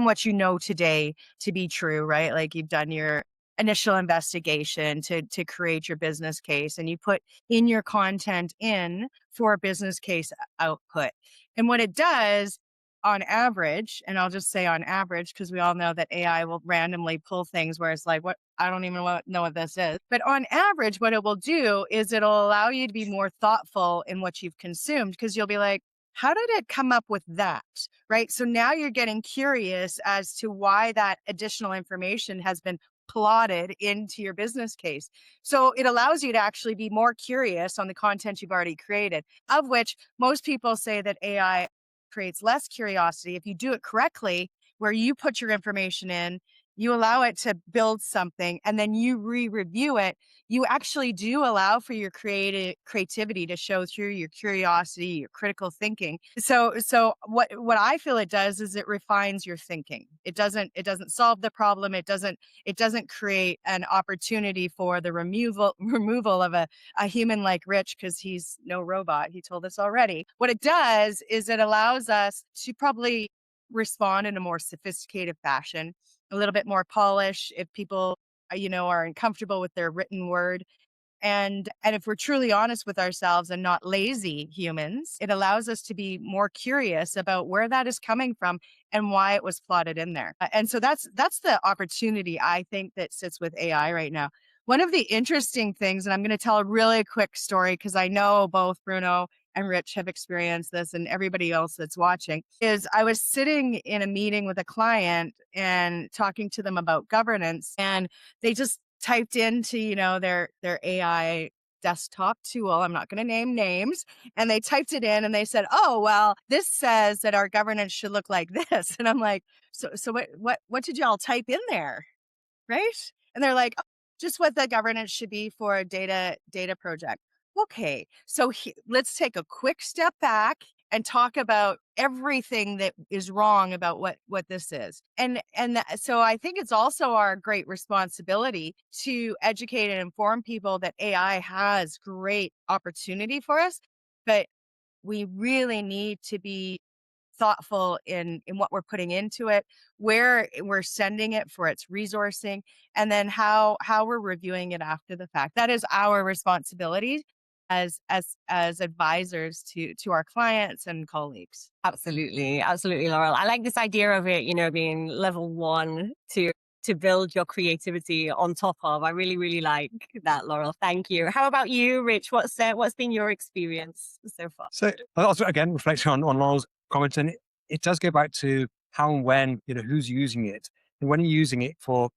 [SPEAKER 2] what you know today to be true, right? Like you've done your initial investigation to create your business case, and you put in your content in for a business case output. And what it does on average, and I'll just say on average, because we all know that AI will randomly pull things where it's like, what, I don't even know what this is. But on average, what it will do is it'll allow you to be more thoughtful in what you've consumed, because you'll be like, how did it come up with that? Right. So now you're getting curious as to why that additional information has been plotted into your business case. So it allows you to actually be more curious on the content you've already created, of which most people say that AI creates less curiosity. If you do it correctly, where you put your information in, you allow it to build something, and then you review it, you actually do allow for your creativity to show through, your curiosity, your critical thinking. So what I feel it does is it refines your thinking. It doesn't solve the problem. It doesn't create an opportunity for the removal of a human like Rich, because he's no robot. He told us already. What it does is it allows us to probably respond in a more sophisticated fashion, a little bit more polish if people are uncomfortable with their written word. And if we're truly honest with ourselves and not lazy humans, it allows us to be more curious about where that is coming from and why it was plotted in there. And so that's the opportunity I think that sits with AI right now. One of the interesting things, and I'm going to tell a really quick story because I know both Bruno and Rich have experienced this, and everybody else that's watching, is I was sitting in a meeting with a client and talking to them about governance, and they just typed into, their AI desktop tool. I'm not going to name names. And they typed it in and they said, oh, well, this says that our governance should look like this. And I'm like, so what did y'all type in there? Right. And they're like, oh, just what the governance should be for a data project. Okay. So let's take a quick step back and talk about everything that is wrong about what this is. So I think it's also our great responsibility to educate and inform people that AI has great opportunity for us, but we really need to be thoughtful in what we're putting into it, where we're sending it for its resourcing, and then how we're reviewing it after the fact. That is our responsibility as advisors to our clients and colleagues.
[SPEAKER 1] Absolutely. Absolutely, Laurel. I like this idea of it, being level 1 to build your creativity on top of. I really, really like that, Laurel. Thank you. How about you, Rich? What's been your experience so far?
[SPEAKER 4] So also, again, reflecting on Laurel's comments, and it does go back to how and when, who's using it. And when you're using it for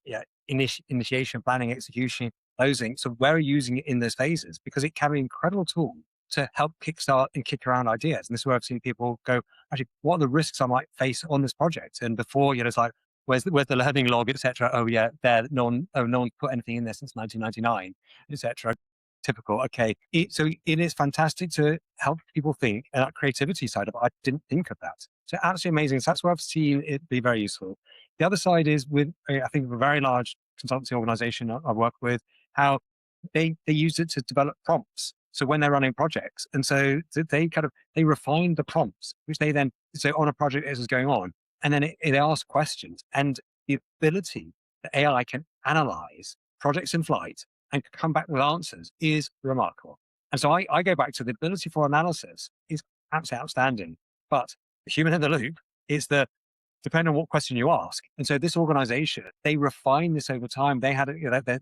[SPEAKER 4] initiation, planning, execution, closing, so where are you using it in those phases? Because it can be an incredible tool to help kickstart and kick around ideas. And this is where I've seen people go, actually, what are the risks I might face on this project? And before, it's like, where's the learning log, etc. Oh yeah, no one put anything in there since 1999, etc. Typical. Okay, so it is fantastic to help people think, and that creativity side of it, I didn't think of that. So absolutely amazing. So that's where I've seen it be very useful. The other side is with, I think, a very large consultancy organization I work with, how they use it to develop prompts. So when they're running projects, and so they refine the prompts, which they then so on a project as is going on, and then it asks questions, and the ability that AI can analyze projects in flight and come back with answers is remarkable. And so I go back to the ability for analysis is absolutely outstanding, but the human in the loop is the depending on what question you ask. And so this organization, they refined this over time. They had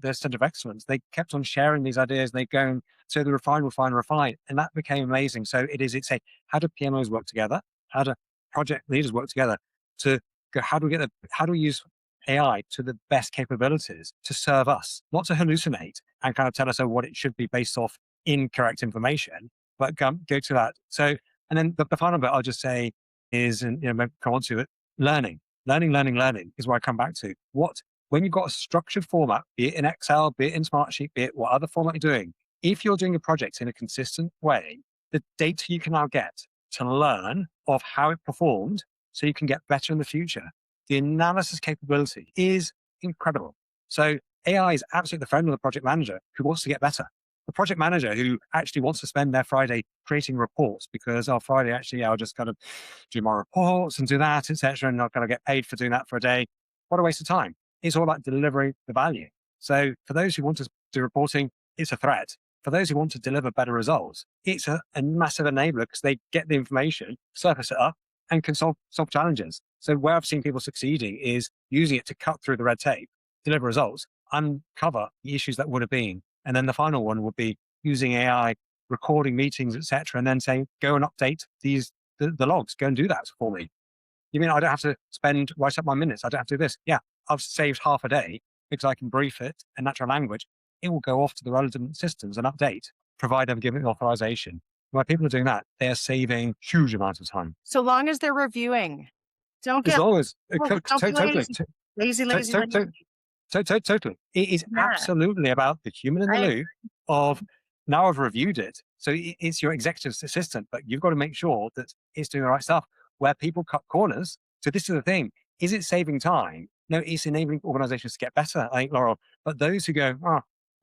[SPEAKER 4] their center of excellence. They kept on sharing these ideas. They go, so they refine. And that became amazing. So it's a, how do PMOs work together? How do project leaders work together to go, how do we use AI to the best capabilities to serve us, not to hallucinate and kind of tell us what it should be based off incorrect information, but go to that. So, and then the final bit I'll just say is, and maybe come on to it, learning is where I come back to. When you've got a structured format, be it in Excel, be it in Smartsheet, be it what other format you're doing, if you're doing a project in a consistent way, the data you can now get to learn of how it performed so you can get better in the future, the analysis capability is incredible. So AI is absolutely the friend of the project manager who wants to get better. The project manager who actually wants to spend their Friday creating reports because Friday, actually, I'll just kind of do my reports and do that, etc. And not going to get paid for doing that for a day. What a waste of time. It's all about delivering the value. So for those who want to do reporting, it's a threat. For those who want to deliver better results, it's a massive enabler because they get the information, surface it up, and can solve challenges. So where I've seen people succeeding is using it to cut through the red tape, deliver results, uncover the issues that would have been. And then the final one would be using AI, recording meetings, etc., and then saying, go and update the logs, go and do that for me. You mean I don't have to write up my minutes? I don't have to do this. Yeah, I've saved half a day because I can brief it in natural language. It will go off to the relevant systems and update, provide them giving authorization. When people are doing that, they are saving huge amounts of time.
[SPEAKER 2] So long as they're reviewing. Don't
[SPEAKER 4] As
[SPEAKER 2] get
[SPEAKER 4] long as
[SPEAKER 2] don't be
[SPEAKER 4] totally,
[SPEAKER 2] lazy.
[SPEAKER 4] totally. It is
[SPEAKER 2] Yeah,
[SPEAKER 4] absolutely about the human in the
[SPEAKER 2] I
[SPEAKER 4] loop of now I've reviewed it. So it's your executive assistant, but you've got to make sure that it's doing the right stuff. Where people cut corners. So this is the thing. Is it saving time? No, it's enabling organizations to get better, I think, Laurel. But those who go,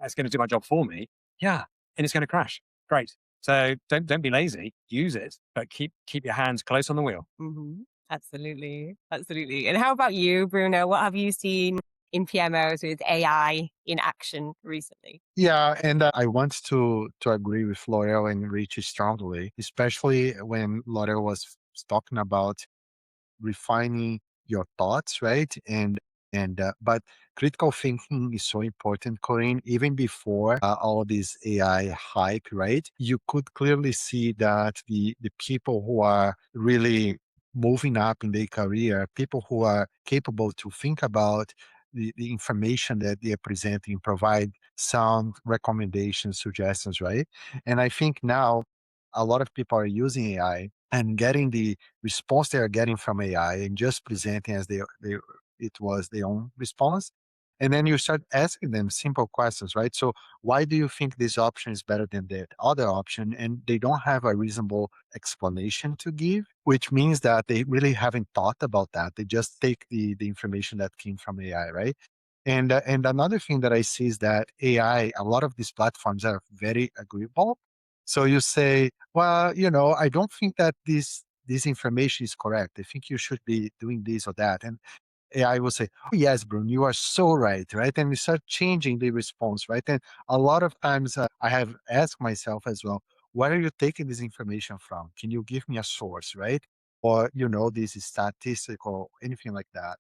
[SPEAKER 4] that's going to do my job for me. Yeah. And it's going to crash. Great. So don't be lazy. Use it, but keep your hands close on the wheel.
[SPEAKER 1] Mm-hmm. Absolutely. Absolutely. And how about you, Bruno? What have you seen in PMOs with AI in action recently?
[SPEAKER 3] Yeah, and I want to agree with L'Oreal and Rich strongly, especially when L'Oreal was talking about refining your thoughts, right? And but critical thinking is so important, Corinne. Even before all this AI hype, right? You could clearly see that the people who are really moving up in their career, people who are capable to think about the information that they are presenting, provide sound recommendations, suggestions, right? And I think now a lot of people are using AI and getting the response they are getting from AI and just presenting as it was their own response. And then you start asking them simple questions, right? So why do you think this option is better than that other option? And they don't have a reasonable explanation to give, which means that they really haven't thought about that. They just take the information that came from AI, right? And another thing that I see is that AI, a lot of these platforms are very agreeable. So you say, well, I don't think that this information is correct. I think you should be doing this or that. And AI will say, oh, yes, Bruno, you are so right, right? And we start changing the response, right? And a lot of times I have asked myself as well, where are you taking this information from? Can you give me a source, right? Or, this is statistical, anything like that.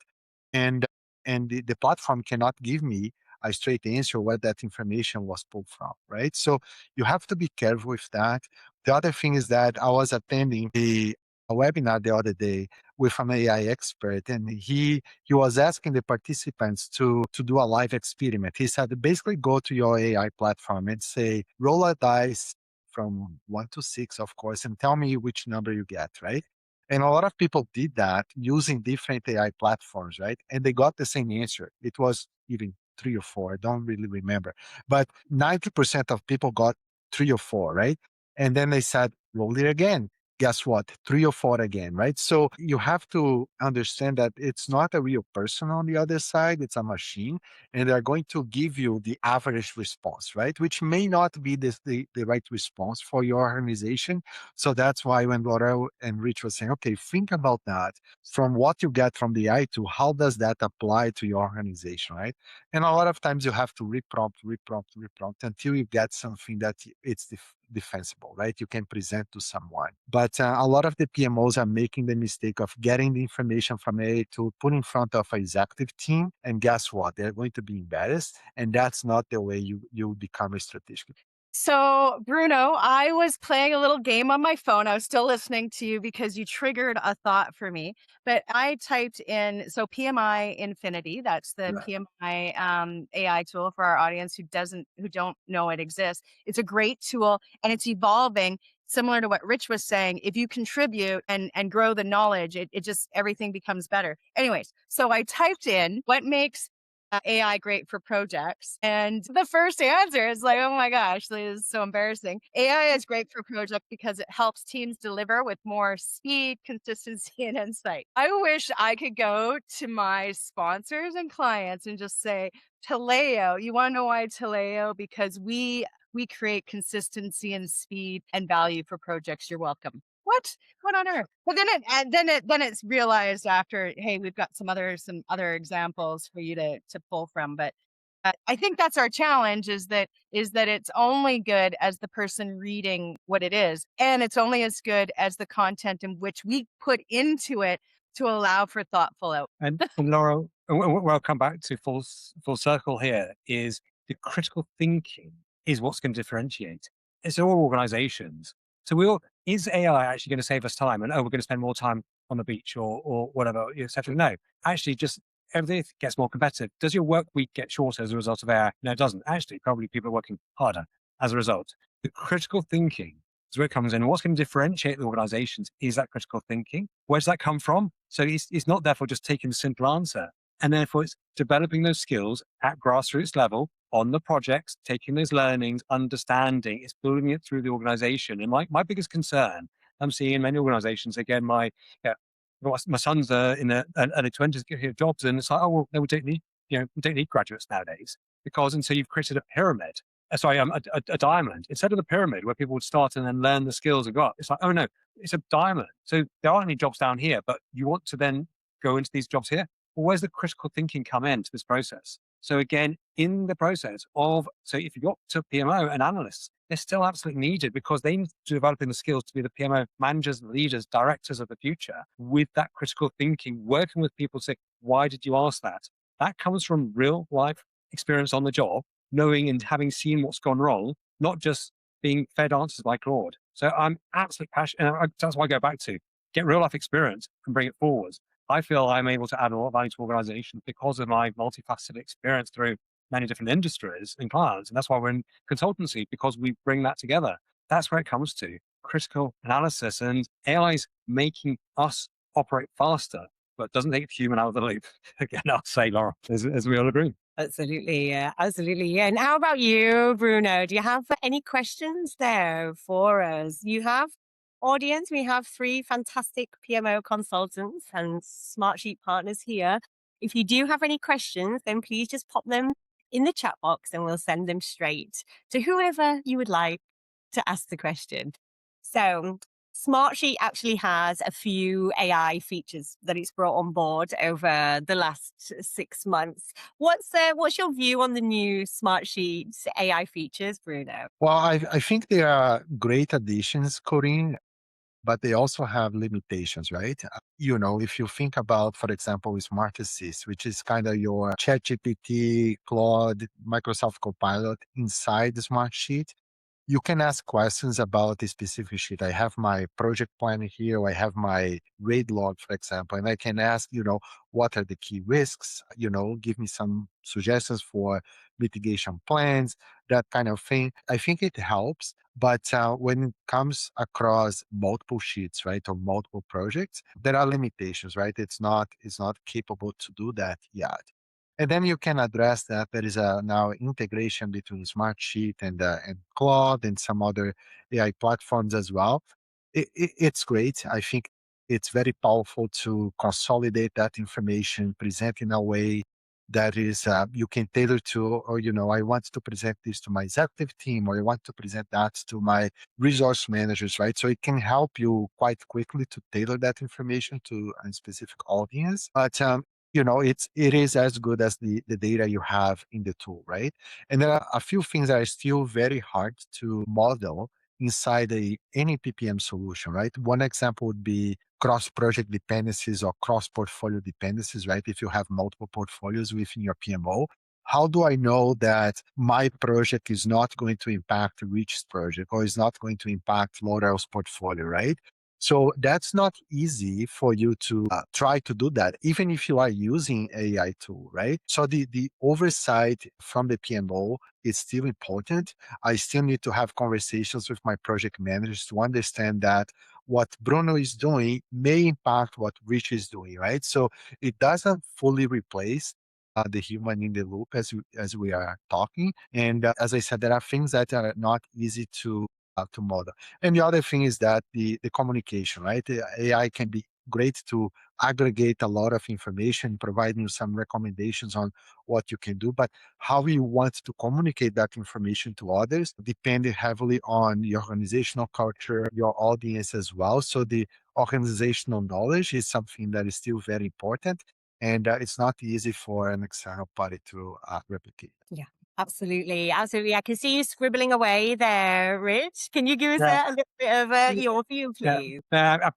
[SPEAKER 3] And and the platform cannot give me a straight answer where that information was pulled from, right? So you have to be careful with that. The other thing is that I was attending a webinar the other day with an AI expert, and he was asking the participants to do a live experiment. He said, basically go to your AI platform and say, roll a dice from 1 to 6, of course, and tell me which number you get, right? And a lot of people did that using different AI platforms, right? And they got the same answer. It was even 3 or 4. I don't really remember. But 90% of people got 3 or 4, right? And then they said, roll it again, guess what? 3 or 4 again, right? So you have to understand that it's not a real person on the other side, it's a machine, and they're going to give you the average response, right? Which may not be the right response for your organization. So that's why when Laurel and Rich was saying, okay, think about that from what you get from the AI to how does that apply to your organization, right? And a lot of times you have to reprompt until you get something that it's defensible, right? You can present to someone. But a lot of the PMOs are making the mistake of getting the information from AI to put in front of an executive team. And guess what? They're going to be embarrassed. And that's not the way you become a strategic.
[SPEAKER 2] So, Bruno, I was playing a little game on my phone. I was still listening to you because you triggered a thought for me. But I typed in, so PMI Infinity, that's the
[SPEAKER 3] Right.
[SPEAKER 2] PMI AI tool for our audience who don't know it exists. It's a great tool and it's evolving. Similar to what Rich was saying, if you contribute and grow the knowledge, it just everything becomes better. Anyways, so I typed in what makes AI great for projects. And the first answer is like, oh my gosh, this is so embarrassing. AI is great for projects because it helps teams deliver with more speed, consistency, and insight. I wish I could go to my sponsors and clients and just say, Taleo, you want to know why Taleo? Because we create consistency and speed and value for projects. You're welcome. What on earth? But then it's realized after, hey, we've got some other examples for you to pull from. But I think that's our challenge is that it's only good as the person reading what it is, and it's only as good as the content in which we put into it to allow for thoughtful out.
[SPEAKER 4] And Laurel, where I'll come back to full circle here is the critical thinking is what's going to differentiate. It's all organizations. So is AI actually going to save us time? And we're going to spend more time on the beach or whatever, etc. No, actually, just everything gets more competitive. Does your work week get shorter as a result of AI? No, it doesn't. Actually, probably people are working harder as a result. The critical thinking is where it comes in. What's going to differentiate the organizations is that critical thinking. Where does that come from? So it's not therefore just taking the simple answer. And therefore it's developing those skills at grassroots level on the projects, taking those learnings, understanding, it's building it through the organization. And my biggest concern I'm seeing in many organizations, again, yeah, my son's in the early 20s, get jobs, and it's like, oh, well, no, we don't need graduates nowadays because until you've created a pyramid, a diamond, instead of the pyramid where people would start and then learn the skills and go up, it's like, oh no, it's a diamond. So there aren't any jobs down here, but you want to then go into these jobs here. Well, where's the critical thinking come into this process? So again, in the process so if you got to PMO and analysts, they're still absolutely needed because they need to developing the skills to be the PMO managers, leaders, directors of the future with that critical thinking, working with people to say, why did you ask that? That comes from real life experience on the job, knowing and having seen what's gone wrong, not just being fed answers by Claude. So I'm absolutely passionate. And that's why I go back to get real life experience and bring it forward. I feel I'm able to add a lot of value to organizations because of my multifaceted experience through many different industries and clients. And that's why we're in consultancy, because we bring that together. That's where it comes to critical analysis, and AI's making us operate faster, but doesn't take human out of the loop. Again, I'll say, Laura, as we all agree.
[SPEAKER 1] Absolutely. Yeah. Absolutely. Yeah. And how about you, Bruno? Do you have any questions there for us? You have audience. We have three fantastic PMO consultants and Smartsheet partners here. If you do have any questions, then please just pop them in the chat box and we'll send them straight to whoever you would like to ask the question. So Smartsheet actually has a few AI features that it's brought on board over the last 6 months. What's your view on the new Smartsheet AI features, Bruno?
[SPEAKER 3] Well, I think they are great additions, Corinne, but they also have limitations, right? If you think about, for example, Smart Assist, which is kind of your ChatGPT, Claude, Microsoft Copilot inside the Smartsheet, you can ask questions about a specific sheet. I have my project plan here. I have my raid log, for example, and I can ask, what are the key risks? Give me some suggestions for mitigation plans, that kind of thing. I think it helps, but when it comes across multiple sheets, right, or multiple projects, there are limitations, right? It's not capable to do that yet. And then you can address that. There is a now integration between Smartsheet and Claude and some other AI platforms as well. It's great. I think it's very powerful to consolidate that information, present in a way that is you can tailor to, or I want to present this to my executive team, or I want to present that to my resource managers, right? So it can help you quite quickly to tailor that information to a specific audience. But it is as good as the data you have in the tool, right? And there are a few things that are still very hard to model inside any PPM solution, right? One example would be cross-project dependencies or cross-portfolio dependencies, right? If you have multiple portfolios within your PMO, how do I know that my project is not going to impact Rich's project or is not going to impact Laurel's portfolio, right? So that's not easy for you to try to do that, even if you are using AI tool, right? So the oversight from the PMO is still important. I still need to have conversations with my project managers to understand that what Bruno is doing may impact what Rich is doing, right? So it doesn't fully replace the human in the loop as we are talking. And as I said, there are things that are not easy to model. And the other thing is that the communication, right? The AI can be great to aggregate a lot of information, providing you some recommendations on what you can do, but how you want to communicate that information to others depend heavily on your organizational culture, your audience as well. So the organizational knowledge is something that is still very important, and it's not easy for an external party to replicate.
[SPEAKER 1] Yeah, absolutely. Absolutely. I can see you scribbling away there, Rich. Can you give us a little bit of your view,
[SPEAKER 4] Yeah,
[SPEAKER 1] please?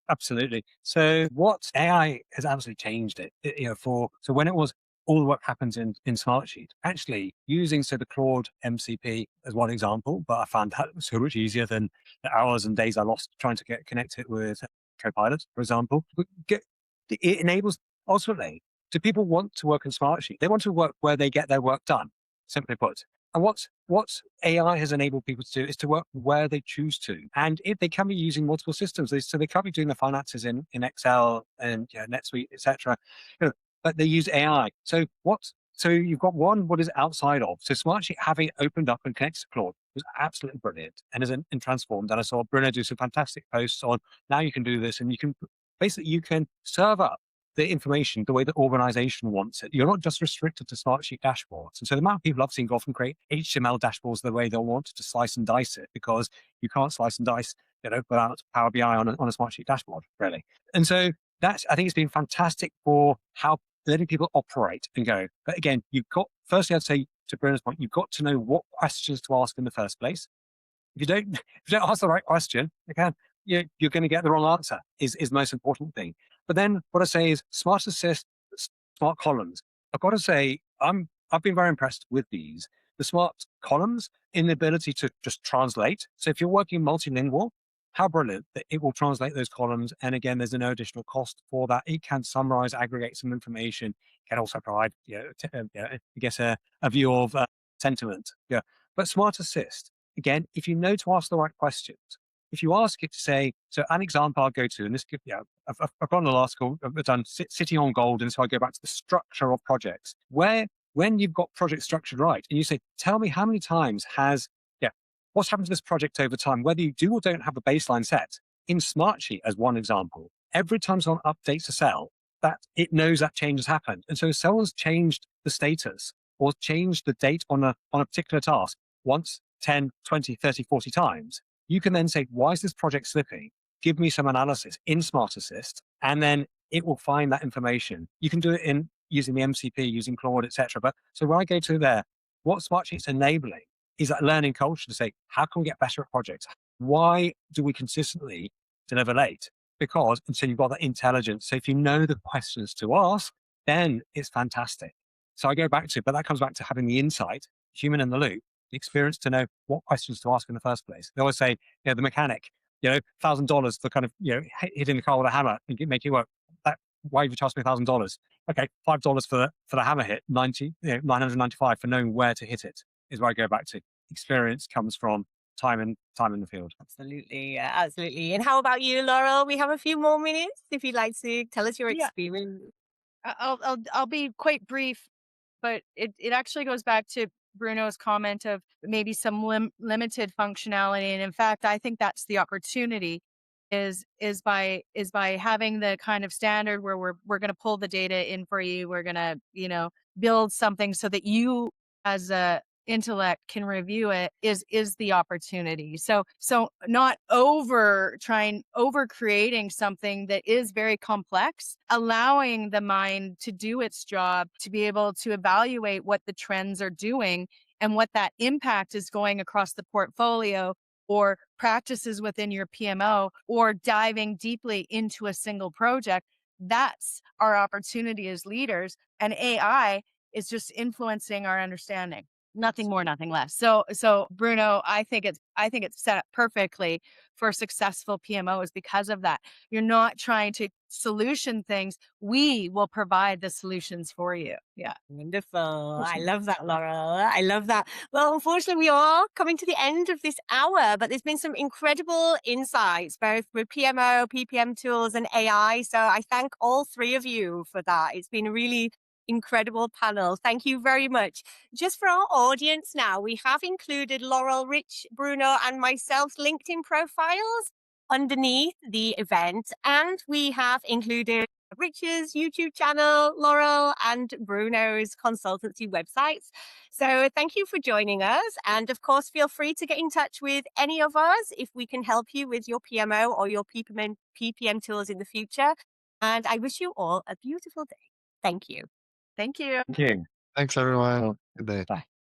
[SPEAKER 4] absolutely. So what AI has absolutely changed it. So when it was all the work happens in Smartsheet, actually using the Claude MCP as one example, but I found that so much easier than the hours and days I lost trying to get connected with Copilot, for example. It enables ultimately, do people want to work in Smartsheet? They want to work where they get their work done, simply put. And what AI has enabled people to do is to work where they choose to. And if they can be using multiple systems, so they can't be doing the finances in Excel and NetSuite, etc. But they use AI. So you've got what is outside of. So Smartsheet having opened up and connected to Claude was absolutely brilliant and is and transformed. And I saw Bruno do some fantastic posts on now you can do this and you can serve up the information the way the organization wants it. You're not just restricted to Smartsheet dashboards. And so the amount of people I've seen go off and create HTML dashboards the way they'll want to slice and dice it, because you can't slice and dice, without Power BI on a Smartsheet dashboard, really. And so I think it's been fantastic for how letting people operate and go. But again, firstly, I'd say to Bruno's point, you've got to know what questions to ask in the first place. If you don't ask the right question, again, you're going to get the wrong answer. Is the most important thing. But then what I say is smart assist, smart columns. I've got to say I've been very impressed with these. The smart columns in the ability to just translate. So if you're working multilingual, how brilliant that it will translate those columns. And again, there's no additional cost for that. It can summarize, aggregate some information. Can also provide, I guess a view of sentiment. Yeah, but smart assist again, if you know to ask the right questions, if you ask it to say, so an example I'll go to, and this could, I've got an article, I've done City on Gold, and so I go back to the structure of projects, where when you've got project structured right, and you say, tell me how many times what's happened to this project over time, whether you do or don't have a baseline set, in Smartsheet as one example, every time someone updates a cell, that it knows that change has happened. And so if someone's changed the status or changed the date on a particular task once, 10, 20, 30, 40 times, you can then say, why is this project slipping? Give me some analysis in Smart Assist, and then it will find that information. You can do it in using the MCP, using Claude, etc. But so when I go to there, what Smartsheet's enabling is that learning culture to say, how can we get better at projects? Why do we consistently deliver late? Because until you've got that intelligence, so if you know the questions to ask, then it's fantastic. So I go back to, but that comes back to having the insight, human in the loop, the experience to know what questions to ask in the first place. They always say, the mechanic, $1,000 for kind of, hitting the car with a hammer and make it work. Why have you charged me $1,000? Okay, $5 for the hammer hit, 995 for knowing where to hit it is where I go back to. Experience comes from time in the field.
[SPEAKER 1] Absolutely. Absolutely. And how about you, Laurel? We have a few more minutes if you'd like to tell us your
[SPEAKER 2] Yeah,
[SPEAKER 1] experience.
[SPEAKER 2] I'll be quite brief, but it actually goes back to Bruno's comment of maybe some limited functionality. And in fact, I think that's the opportunity is by having the kind of standard where we're going to pull the data in for you. We're going to, build something so that you as a intellect can review it is the opportunity. So not over creating something that is very complex, allowing the mind to do its job, to be able to evaluate what the trends are doing and what that impact is going across the portfolio or practices within your PMO, or diving deeply into a single project. That's our opportunity as leaders. And AI is just influencing our understanding. Nothing more, nothing less. So Bruno, I think it's set up perfectly for successful PMOs because of that. You're not trying to solution things. We will provide the solutions for you. Yeah.
[SPEAKER 1] Wonderful. I
[SPEAKER 4] Awesome.
[SPEAKER 1] love that, Laurel. I love that. Well, unfortunately, we are coming to the end of this hour, but there's been some incredible insights, both with PMO, PPM tools, and AI. So I thank all three of you for that. It's been a really incredible panel. Thank you very much. Just for our audience now, we have included Laurel, Rich, Bruno, and myself's LinkedIn profiles underneath the event, and we have included Rich's YouTube channel, Laurel, and Bruno's consultancy websites. So thank you for joining us. And of course, feel free to get in touch with any of us if we can help you with your PMO or your PPM tools in the future. And I wish you all a beautiful day. Thank you.
[SPEAKER 2] Thank you.
[SPEAKER 4] Thank you.
[SPEAKER 3] Thanks, everyone. Good day.
[SPEAKER 4] Bye.